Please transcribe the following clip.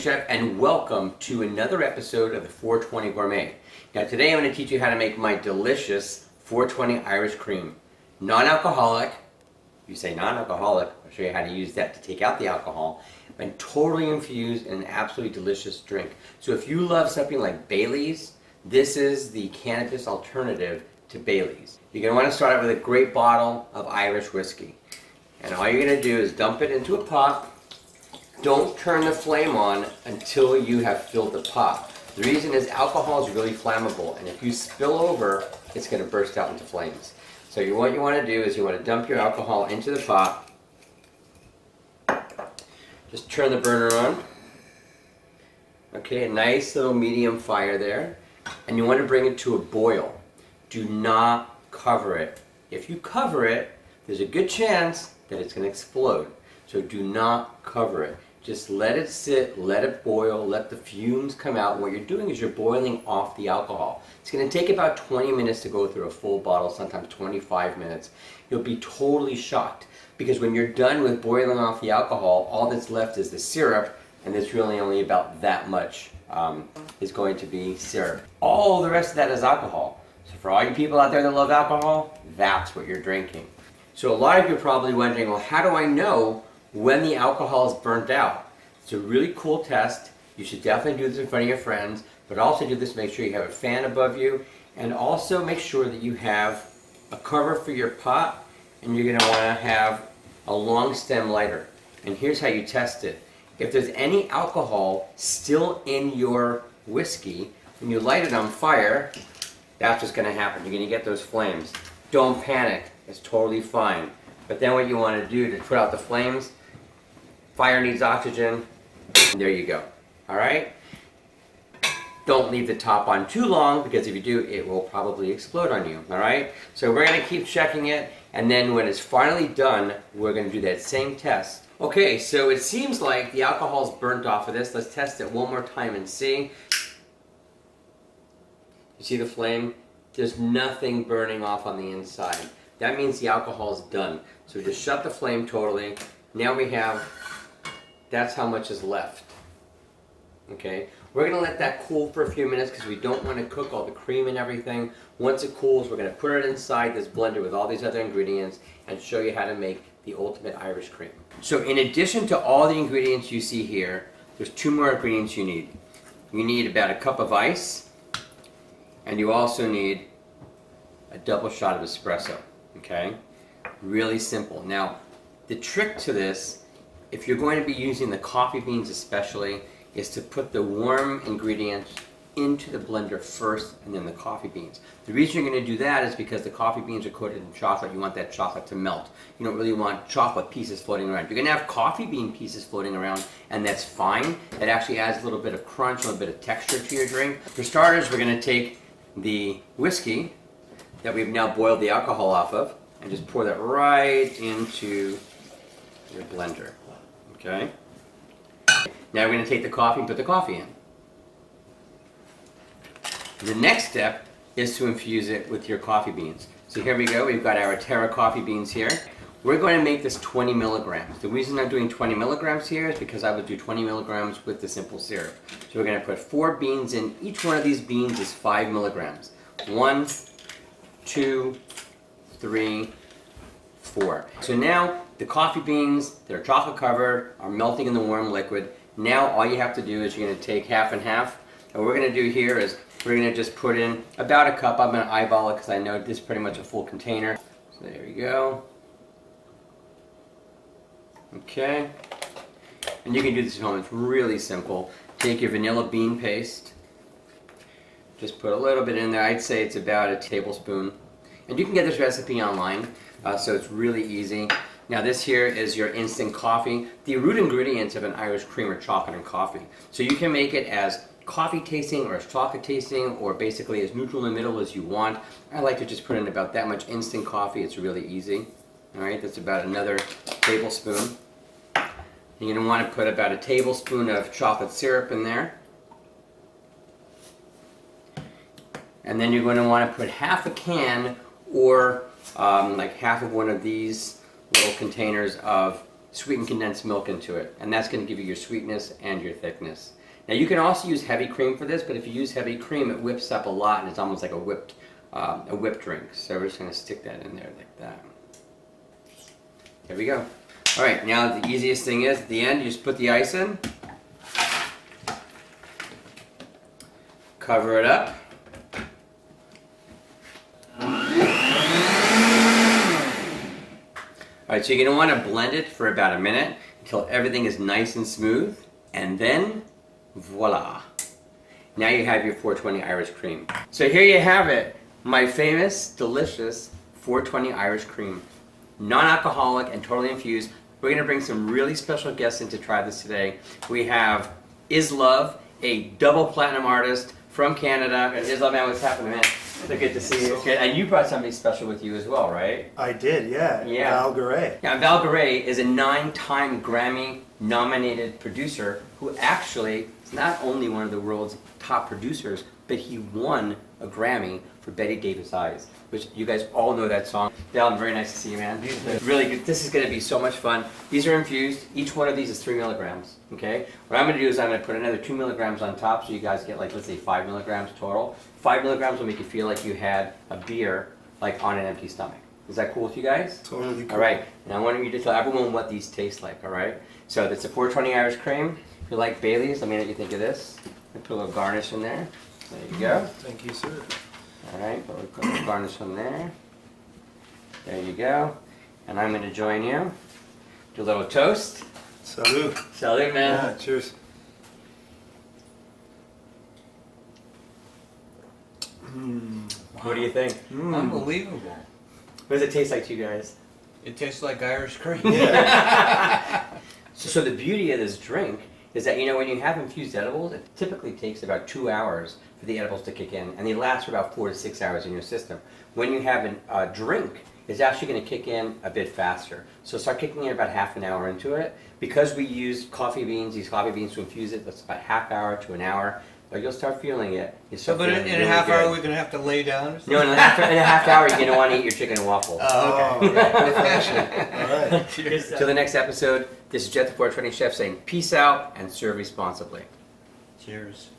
Chef, and welcome to another episode of the 420 Gourmet. Now today I'm going to teach you how to make my delicious 420 Irish cream. Non-alcoholic, you say non-alcoholic, I'll show you how to use that to take out the alcohol, and totally infused in an absolutely delicious drink. So if you love something like Baily's, this is the cannabis alternative to Baily's. You're going to want to start out with a great bottle of Irish whiskey. And all you're going to do is dump it into a pot. Don't turn the flame on until you have filled the pot. The reason is alcohol is really flammable, and if you spill over, it's going to burst out into flames. So what you want to do is you want to dump your alcohol into the pot. Just turn the burner on. Okay, a nice little medium fire there. And you want to bring it to a boil. Do not cover it. If you cover it, there's a good chance that it's going to explode. So do not cover it. Just let it sit, let it boil, let the fumes come out. What you're doing is you're boiling off the alcohol. It's going to take about 20 minutes to go through a full bottle, sometimes 25 minutes. You'll be totally shocked because when you're done with boiling off the alcohol, all that's left is the syrup, and there's really only about that much is going to be syrup. All the rest of that is alcohol. So for all you people out there that love alcohol, that's what you're drinking. So a lot of you are probably wondering, well, how do I know when the alcohol is burnt out? It's a really cool test. You should definitely do this in front of your friends, but also do this, make sure you have a fan above you, and also make sure that you have a cover for your pot, and you're going to want to have a long stem lighter. And here's how you test it. If there's any alcohol still in your whiskey, when you light it on fire, that's what's going to happen. You're going to get those flames. Don't panic. It's totally fine. But then what you want to do to put out the flames, fire needs oxygen, and there you go. Alright? Don't leave the top on too long, because if you do, it will probably explode on you. Alright? So we're going to keep checking it, and then when it's finally done, we're going to do that same test. Okay, so it seems like the alcohol's burnt off of this. Let's test it one more time and see. You see the flame? There's nothing burning off on the inside. That means the alcohol is done. So just shut the flame totally. Now we have, that's how much is left. Okay, we're going to let that cool for a few minutes because we don't want to cook all the cream and everything. Once it cools, we're going to put it inside this blender with all these other ingredients and show you how to make the ultimate Irish cream. So in addition to all the ingredients you see here, there's two more ingredients you need. You need about a cup of ice, and you also need a double shot of espresso. Okay, really simple. Now, the trick to this, if you're going to be using the coffee beans especially, is to put the warm ingredients into the blender first and then the coffee beans. The reason you're going to do that is because the coffee beans are coated in chocolate. You want that chocolate to melt. You don't really want chocolate pieces floating around. You're going to have coffee bean pieces floating around, and that's fine. That actually adds a little bit of crunch, a little bit of texture to your drink. For starters, we're going to take the whiskey that we've now boiled the alcohol off of and just pour that right into your blender. Okay? Now we're going to take the coffee and put the coffee in. The next step is to infuse it with your coffee beans. So here we go. We've got our Terra coffee beans here. We're going to make this 20 milligrams. The reason I'm doing 20 milligrams here is because I would do 20 milligrams with the simple syrup. So we're going to put 4 beans in. Each one of these beans is 5 milligrams. 1, 2, 3, 4. So now the coffee beans, they're chocolate covered, are melting in the warm liquid. Now all you have to do is you're going to take half and half. And what we're going to do here is we're going to just put in about a cup. I'm going to eyeball it because I know this is pretty much a full container. So there we go. Okay. And you can do this at home. It's really simple. Take your vanilla bean paste. Just put a little bit in there. I'd say it's about a tablespoon. And you can get this recipe online, so it's really easy. Now this here is your instant coffee. The root ingredients of an Irish cream are chocolate and coffee. So you can make it as coffee tasting or as chocolate tasting or basically as neutral in the middle as you want. I like to just put in about that much instant coffee. It's really easy. Alright, that's about another tablespoon. You're going to want to put about a tablespoon of chocolate syrup in there. And then you're going to want to put half a can or like half of one of these little containers of sweetened condensed milk into it, and that's going to give you your sweetness and your thickness. Now you can also use heavy cream for this, but if you use heavy cream, it whips up a lot, and it's almost like a whipped drink. So we're just going to stick that in there like that. There we go. All right, now the easiest thing is at the end, you just put the ice in, cover it up. Alright, so you're going to want to blend it for about a minute until everything is nice and smooth, and then voila! Now you have your 420 Irish cream. So here you have it, my famous, delicious 420 Irish cream. Non-alcoholic and totally infused. We're going to bring some really special guests in to try this today. We have Islove, a double platinum artist from Canada. And Islove, man, what's happening, man? So good to see you. Good. And you brought somebody special with you as well, right? I did, yeah. Val Garay. Yeah, Val Garay is a 9-time Grammy-nominated producer who actually is not only one of the world's top producers, but he won a Grammy for Betty Davis Eyes, which you guys all know that song. Val, very nice to see you, man. Really good. This is going to be so much fun. These are infused. Each one of these is 3 milligrams, okay? What I'm going to do is I'm going to put another 2 milligrams on top so you guys get, like, let's say 5 milligrams total. 5 milligrams will make you feel like you had a beer, like, on an empty stomach. Is that cool with you guys? Totally cool. All right. And I want you to tell everyone what these taste like, all right? So it's a 420 Irish cream. If you like Baileys, let me know what you think of this. I put a little garnish in there. There you go. Thank you, sir. All right, put a little garnish in there. There you go. And I'm going to join you. Do a little toast. Salud. Salud, man. Yeah, cheers. What do you think? Unbelievable. What does it taste like to you guys? It tastes like Irish cream. Yeah. So the beauty of this drink is that, you know, when you have infused edibles, it typically takes about 2 hours for the edibles to kick in, and they last for about 4 to 6 hours in your system. When you have a drink, it's actually going to kick in a bit faster. So start kicking in about half an hour into it. Because we use coffee beans, these coffee beans to infuse it, that's about half hour to an hour. But you'll start feeling it. So, but in a half hour, we're going to have to lay down or something? No, in a half hour, you're going to want to eat your chicken and waffles. Oh, okay. All right. Cheers. Till the next episode, this is Jet the 420 Chef saying peace out and serve responsibly. Cheers.